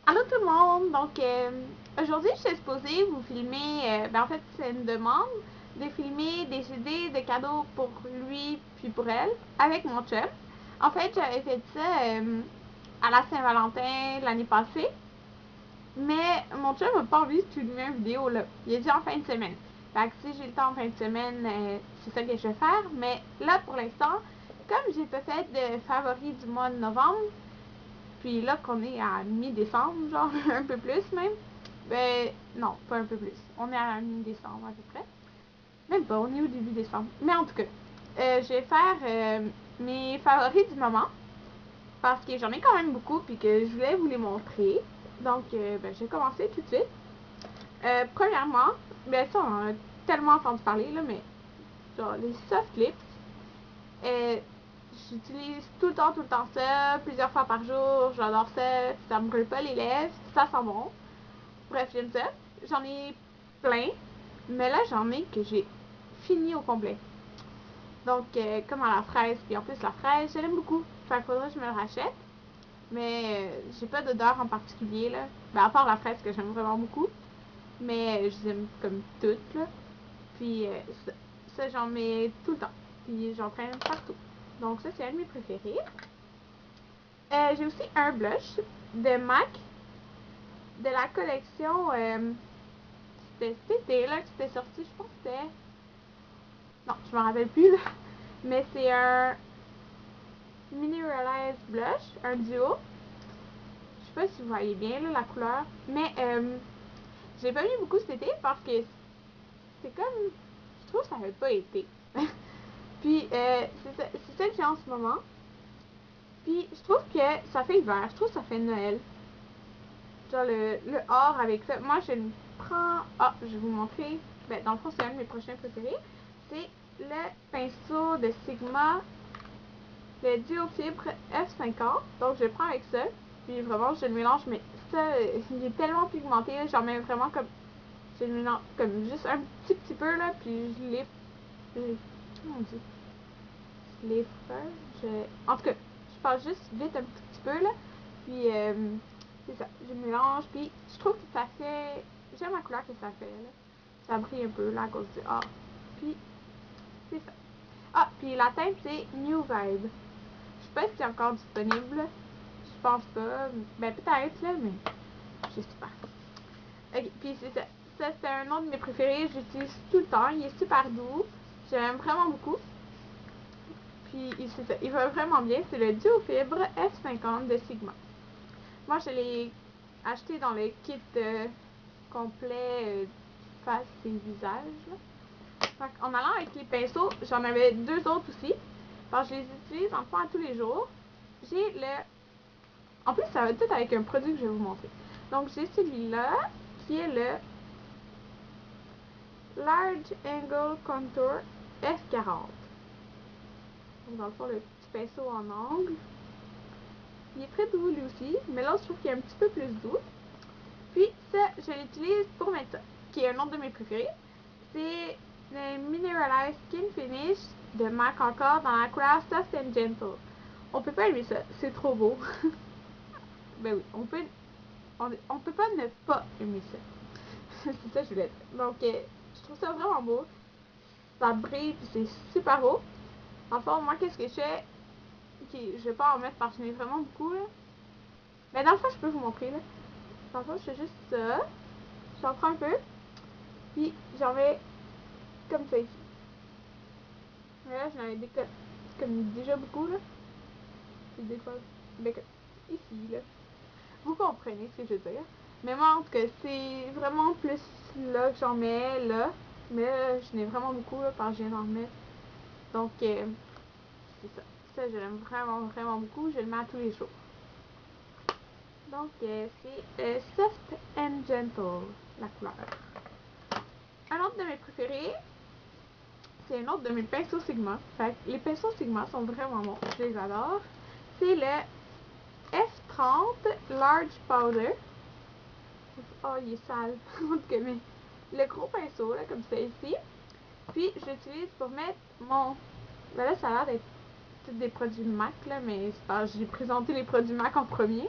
Allô tout le monde! Donc, aujourd'hui, je suis supposée vous filmer, en fait, c'est une demande de filmer des idées de cadeaux pour lui puis pour elle avec mon chum. En fait, j'avais fait ça à la Saint-Valentin l'année passée, mais mon chum n'a pas envie de filmer une vidéo là. Il a dit en fin de semaine. Fait que si j'ai le temps en fin de semaine, c'est ça que je vais faire. Mais là, pour l'instant, comme j'ai pas fait de favoris du mois de novembre, puis là qu'on est à mi-décembre, genre un peu plus même. Ben non, pas un peu plus. On est à mi-décembre à peu près. Même pas, on est au début décembre. Mais en tout cas, je vais faire mes favoris du moment parce que j'en ai quand même beaucoup puis que je voulais vous les montrer. Donc, je vais commencer tout de suite. Premièrement, ben ça, on en a tellement entendu parler là, mais genre les soft lips. Euh, J'utilise tout le temps ça, plusieurs fois par jour. J'adore ça. Ça me brûle pas les lèvres. Ça sent bon. Bref, j'aime ça. J'en ai plein. Mais là, j'en ai que j'ai fini au complet. Donc, comme à la fraise. Puis en plus, la fraise, je l'aime beaucoup. Fait qu'il faudrait que je me le rachète. Mais j'ai pas d'odeur en particulier, là. Ben, à part la fraise que j'aime vraiment beaucoup. Mais je les aime comme toutes, là. Puis ça j'en mets tout le temps. Puis j'en prends partout. Donc ça, c'est un de mes préférés. J'ai aussi un blush de MAC de la collection. C'était cet été là que c'était sorti, je pense que c'était. Non, je me rappelle plus là. Mais c'est un Mineralized Blush, un duo. Je sais pas si vous voyez bien là, la couleur. Mais j'ai pas mis beaucoup cet été parce que c'est comme. Je trouve que ça fait pas été. Puis c'est ça que j'ai en ce moment. Puis je trouve que ça fait hiver. Je trouve que ça fait Noël. Genre le or avec ça. Moi, je le prends. Ah, je vais vous montrer. Ben, dans le fond, c'est un de mes prochains préférés. C'est le pinceau de Sigma, le Duo Fibre F50. Donc, je le prends avec ça. Puis vraiment, je le mélange. Mais ça, il est tellement pigmenté. J'en mets vraiment comme. Je le mélange comme juste un petit peu là. Puis je l'ai. Comment on dit? Je l'ai fait. En tout cas, je passe juste vite un petit peu là. Puis, c'est ça. Je mélange. Puis, je trouve que ça fait. J'aime la couleur que ça fait. Là. Ça brille un peu là à cause du A. Puis, c'est ça. Ah, puis la teinte, c'est New Vibe. Je sais pas si c'est encore disponible. Je pense pas. Ben, peut-être, là, mais je sais pas. Ok, puis c'est ça. Ça, c'est un autre de mes préférés. J'utilise tout le temps. Il est super doux. J'aime vraiment beaucoup. Puis, c'est ça. Il va vraiment bien. C'est le Duo Fibre F50 de Sigma. Moi, je l'ai acheté dans le kit complet face et visage. Là. En allant avec les pinceaux, j'en avais deux autres aussi. Parce que je les utilise en fond à tous les jours. J'ai le. En plus, ça va tout avec un produit que je vais vous montrer. Donc, j'ai celui-là qui est le Large Angle Contour F40. Donc, dans le fond, le petit pinceau en angle. Il est très doux lui aussi, mais là, je trouve qu'il est un petit peu plus doux. Puis ça, je l'utilise pour mettre ça, qui est un autre de mes préférés. C'est le Mineralized Skin Finish de MAC encore dans la couleur Soft and Gentle. On peut pas aimer ça, c'est trop beau. Ben oui, on peut pas ne pas aimer ça. C'est ça que je voulais dire. Donc, je trouve ça vraiment beau. Ça brille, puis c'est super beau. Enfin, moi, qu'est-ce que je fais? Ok, je vais pas en mettre parce que j'en ai vraiment beaucoup, là. Mais dans le fond, je peux vous montrer, là. Dans le fond, je fais juste ça. J'en prends un peu. Puis, j'en mets comme ça ici. Mais là, j'en ai comme déjà beaucoup, là. Puis des fois, ben, ici, là. Vous comprenez ce que je veux dire. Mais moi, en tout cas, c'est vraiment plus là que j'en mets, là. Mais là, j'en ai vraiment beaucoup, là, parce que je viens d'en mettre. Donc, c'est ça. Ça, je l'aime vraiment beaucoup. Je le mets à tous les jours. Donc, c'est Soft and Gentle, la couleur. Un autre de mes préférés, c'est un autre de mes pinceaux Sigma. Fait que les pinceaux Sigma sont vraiment bons. Je les adore. C'est le F30 Large Powder. Oh, il est sale. En tout cas, mais le gros pinceau, là, comme ça ici. Puis, j'utilise pour mettre mon. Ben là, ça a l'air d'être tous des produits MAC, là, mais c'est parce que j'ai présenté les produits MAC en premier.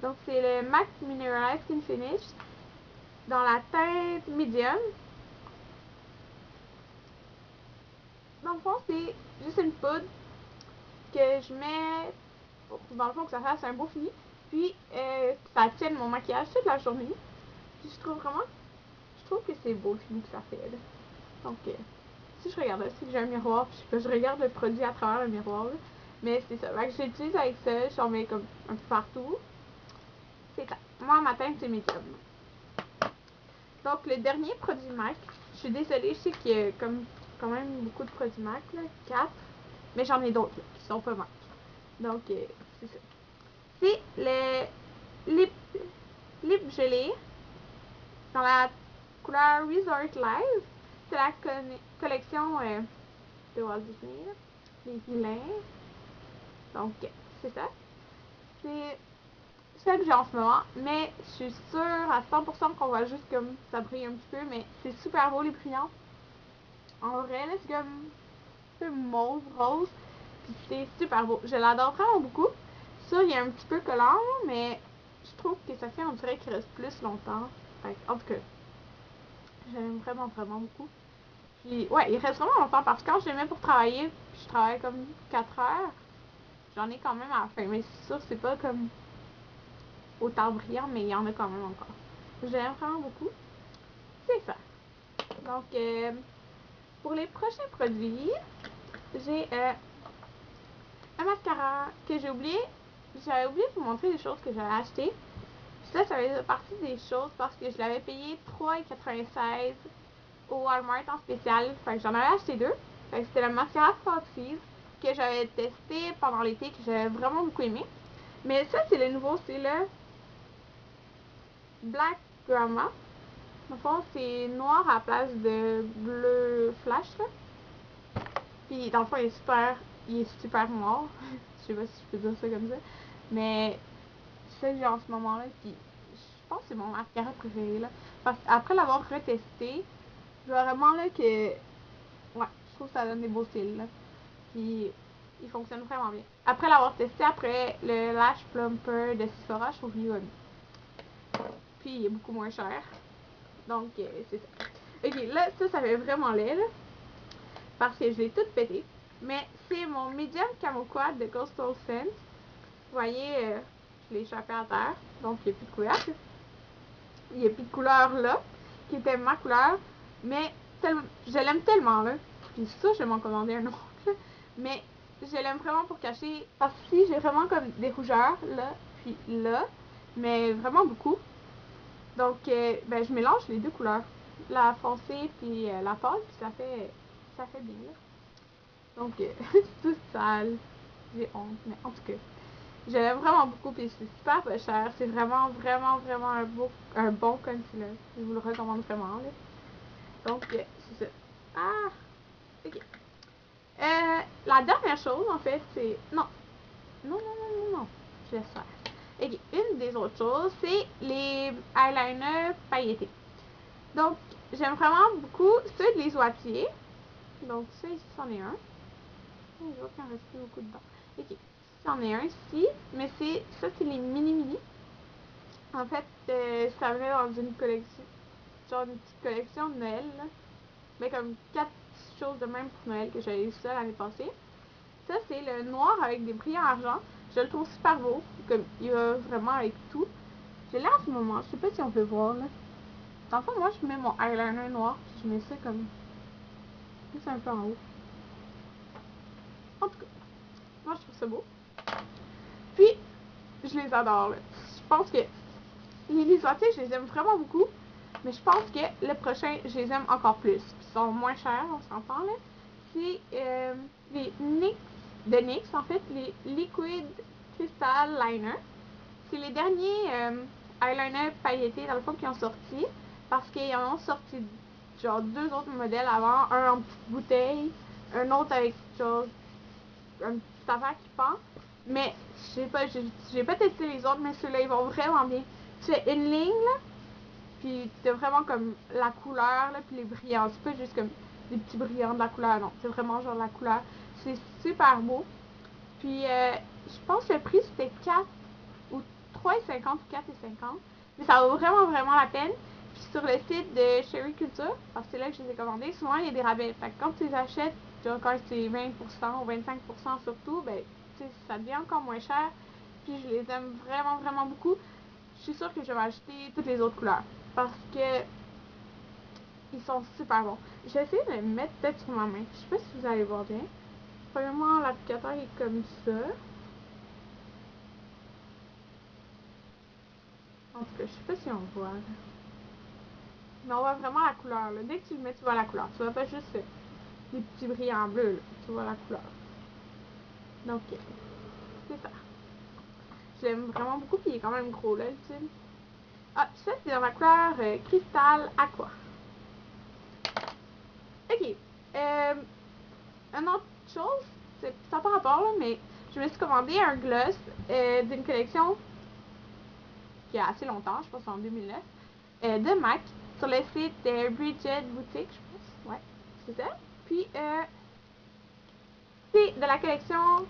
Donc, c'est le MAC Mineralized Skin Finish dans la teinte médium. Dans le fond, c'est juste une poudre que je mets, dans le fond, que ça fasse un beau fini. Puis, ça tienne mon maquillage toute la journée. Puis, je trouve que c'est beau le fini que ça fait. Là. Donc, si je regarde là, c'est que j'ai un miroir, puis je regarde le produit à travers le miroir. Là. Mais c'est ça. Je l'utilise avec ça, j'en mets comme un peu partout. C'est ça. Moi, ma teinte, c'est médium. Donc, le dernier produit MAC, je suis désolée, je sais qu'il y a comme quand même beaucoup de produits MAC, là, 4, mais j'en ai d'autres qui sont pas MAC. Donc, c'est ça. C'est le lip gelé dans la couleur Resort Live. C'est la collection de Walt Disney, là, les vilains. Donc, c'est ça. C'est celle que j'ai en ce moment, mais je suis sûre à 100% qu'on voit juste comme ça brille un petit peu, mais c'est super beau les brillants. En vrai, là, c'est comme un peu mauve, rose, puis c'est super beau. Je l'adore vraiment beaucoup. Ça, il est un petit peu collant, mais je trouve que ça fait, on dirait qu'il reste plus longtemps. Fait, en tout cas, j'aime vraiment, vraiment beaucoup. Puis, ouais, il reste vraiment longtemps parce que quand je le mets pour travailler, puis je travaille comme 4 heures, j'en ai quand même à la fin. Mais c'est sûr, c'est pas comme autant brillant, mais il y en a quand même encore. J'aime vraiment beaucoup. C'est ça. Donc, pour les prochains produits, j'ai un mascara que j'ai oublié. J'avais oublié de vous montrer des choses que j'avais achetées. Ça fait partie des choses parce que je l'avais payé 3,96 au Walmart en spécial. Fait que j'en avais acheté deux. Fait que c'était le mascara Foxy's que j'avais testé pendant l'été, que j'avais vraiment beaucoup aimé. Mais ça, c'est le nouveau, c'est le Black Grandma. Dans le fond, c'est noir à la place de bleu flash, là. Puis, dans le fond, il est super noir. Je sais pas si je peux dire ça comme ça. Mais, c'est ça que j'ai en ce moment-là. Puis, je pense que c'est mon mascara préféré, là. Parce qu'après l'avoir retesté, je vois vraiment, là, que, ouais, je trouve que ça donne des beaux cils, là. Puis, il fonctionne vraiment bien. Après l'avoir testé, après le Lash Plumper de Sephora, je trouve qu'il va mieux. Puis, il est beaucoup moins cher. Donc, c'est ça. Ok, là, ça fait vraiment laid, là. Parce que je l'ai tout pété. Mais c'est mon Medium Camo Quad de Coastal Scents. Vous voyez, je l'ai échappé à terre. Donc, il n'y a plus de couleur. Il n'y a plus de couleur là, qui était ma couleur. Mais je l'aime tellement, là. Puis ça, je vais m'en commander un autre. Là. Mais je l'aime vraiment pour cacher. Parce que si j'ai vraiment comme des rougeurs, là, puis là. Mais vraiment beaucoup. Donc, ben, je mélange les deux couleurs. La foncée puis la pâle, puis ça fait bien, là. Donc, c'est tout sale. J'ai honte, mais en tout cas, je l'aime vraiment beaucoup, puis c'est super pas cher. C'est vraiment, vraiment, vraiment un bon concealer. Je vous le recommande vraiment, là. Donc, c'est ça. Ah! Ok. La dernière chose, en fait, c'est... Non. Non, non, non, non, non. Je laisse faire. Ok. Une des autres choses, c'est les eyeliners pailletés. Donc, j'aime vraiment beaucoup ceux de les Oitiers. Donc, ça ici, c'en est un. Je vois qu'il en reste plus beaucoup dedans. Ok, c'en est un ici, mais ça, c'est les mini-mini. En fait, ça venait dans une collection, genre une petite collection de Noël, là. Mais comme 4 choses de même pour Noël que j'avais eu ça l'année passée. Ça, c'est le noir avec des brillants argent. Je le trouve super beau. Comme, il va vraiment avec tout. Je l'ai en ce moment. Je sais pas si on peut voir, là. Dans le fond, moi, je mets mon eyeliner noir, puis je mets ça comme... juste un peu en haut. En tout cas, moi, je trouve ça beau. Puis, je les adore, là. Je pense que les lisotis, je les aime vraiment beaucoup. Mais je pense que le prochain, je les aime encore plus. Ils sont moins chers, on s'entend, là. C'est les NYX, en fait, les Liquid Crystal Liner. C'est les derniers eyeliners pailletés, dans le fond, qui ont sorti. Parce qu'ils en ont sorti, genre, 2 autres modèles avant. Un en petite bouteille, un autre avec, genre, un petit affaire qui pend. Mais, je sais pas, j'ai pas testé les autres, mais ceux-là, ils vont vraiment bien. Tu fais une ligne, là, puis t'as vraiment comme la couleur, là, puis les brillants. C'est pas juste comme des petits brillants de la couleur, non. C'est vraiment genre la couleur. C'est super beau. Puis, je pense que le prix, c'était 4 ou 3,50 ou 4,50. Mais ça vaut vraiment la peine. Puis sur le site de Cherry Culture, parce que c'est là que je les ai commandés, souvent il y a des rabais. Fait que quand tu les achètes, genre quand c'est 20% ou 25% surtout, ben ça devient encore moins cher. Puis je les aime vraiment beaucoup. Je suis sûre que je vais acheter toutes les autres couleurs. Parce que ils sont super bons. Je vais essayer de les mettre peut-être sur ma main. Je sais pas si vous allez voir bien. Premièrement, l'applicateur est comme ça. En tout cas, je sais pas si on voit. Là. Mais on voit vraiment la couleur. Là. Dès que tu le mets, tu vois la couleur. Tu vois pas juste des petits brillants bleus. Là. Tu vois la couleur. Donc, c'est ça. J'aime vraiment beaucoup. Puis il est quand même gros là, le tube. Ah, ça, c'est dans la couleur Cristal Aqua. Ok. Une autre chose, ça n'a pas rapport là, mais je me suis commandé un gloss d'une collection qui a assez longtemps, je pense en 2009, de MAC sur le site Bridget Boutique, je pense. Ouais, c'est ça. Puis, c'est de la collection,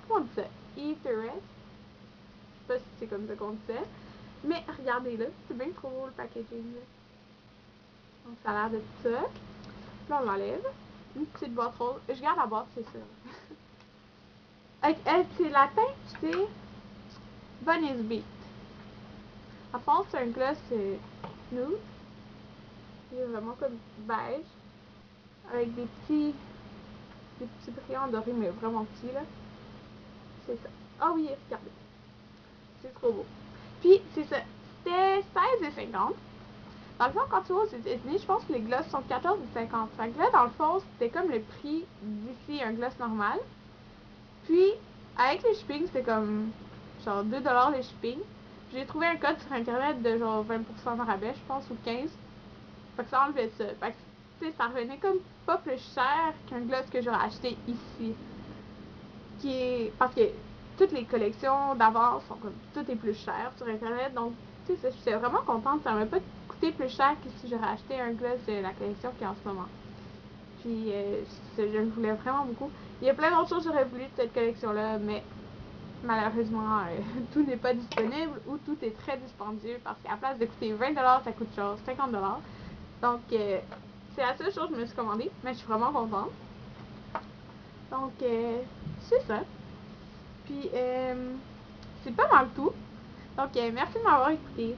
comment on dit ça? Etherex. Je sais pas si c'est comme ça qu'on dit ça. Mais regardez là, c'est bien trop beau le packaging là. Donc ça a l'air de ça. Là on l'enlève. Une petite boîte rose. Je garde la boîte, c'est sûr. C'est la teinte, c'est Bunny's Beat. À fond, c'est un gloss nude. Il est vraiment comme beige. Avec des petits brillants dorés, mais vraiment petits là. C'est ça. Ah oui, regardez. C'est trop beau. Puis, c'est ça. C'était 16,50. Dans le fond, quand tu vas aux États-Unis, je pense que les glosses sont 14,50. Fait que là, dans le fond, c'était comme le prix d'ici un gloss normal. Puis, avec le shipping, c'était comme genre 2$ le shipping. J'ai trouvé un code sur internet de genre 20% de rabais, je pense, ou 15. Fait que ça enlevait ça. Fait que, tu sais, ça revenait comme pas plus cher qu'un gloss que j'aurais acheté ici. Parce que toutes les collections d'avance sont comme, tout est plus cher sur internet. Donc, tu sais, j'étais vraiment contente. Ça m'a pas coûté plus cher que si j'aurais acheté un gloss de la collection qui est en ce moment. Puis, je le voulais vraiment beaucoup. Il y a plein d'autres choses que j'aurais voulu de cette collection-là, mais malheureusement, tout n'est pas disponible ou tout est très dispendieux parce qu'à place de coûter 20$, ça coûte genre 50$. Donc, c'est la seule chose que je me suis commandée, mais je suis vraiment contente. Donc, c'est ça. Puis, c'est pas mal tout. Donc, merci de m'avoir écouté.